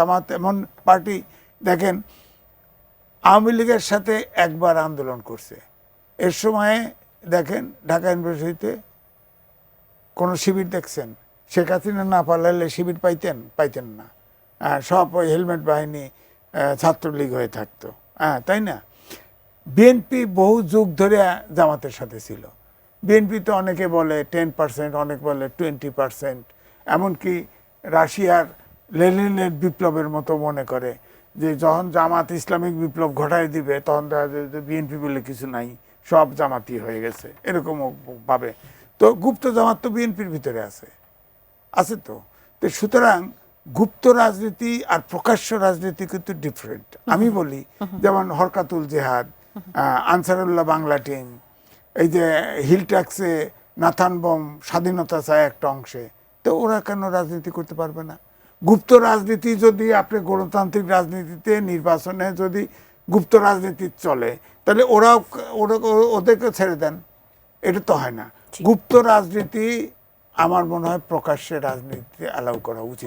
জামাত এমন পার্টি দেখেন আওয়ামী লীগের সাথে একবার আন্দোলন করছে, এর সময়ে দেখেন ঢাকা ইউনিভার্সিটিতে কোনো শিবির দেখছেন? শেখ হাসিনা না পালালে শিবির পাইতেন না। সব ওই হেলমেট বাহিনী ছাত্রলীগ হয়ে থাকতো, তাই না? বিএনপি বহু যুগ ধরে জামাতের সাথে ছিল। বিএনপি তো অনেকে বলে 10%, অনেক বলে 20%, এমনকি রাশিয়ার লেনিনের বিপ্লবের মতো মনে করে যে যখন জামাত ইসলামিক বিপ্লব ঘটায় দিবে তখন বিএনপি বলে কিছু নাই, সব জামাতি হয়ে গেছে, এরকম ভাবে। তো গুপ্ত জামাত তো বিএনপির ভিতরে আছে তো। সুতরাং গুপ্ত রাজনীতি আর প্রকাশ্য রাজনীতি কিন্তু ডিফারেন্ট। আমি বলি যেমন হরকাতুল জেহাদ, আনসারুল্লাহ বাংলা টিম, এই যে হিল ট্যাক্সে নাথান বম স্বাধীনতা চায় একটা অংশে, তো ওরা কেন রাজনীতি করতে পারবে না? গুপ্ত রাজনীতি যদি আপনি গণতান্ত্রিক রাজনীতিতে নির্বাচনে যদি গুপ্ত রাজনীতি চলে, তাহলে ওদেরকে ছেড়ে দেন। এটা তো হয় না। গুপ্ত রাজনীতি আমার মনে হয় প্রকাশ্যে রাজনীতি অ্যালাউ করা উচিত।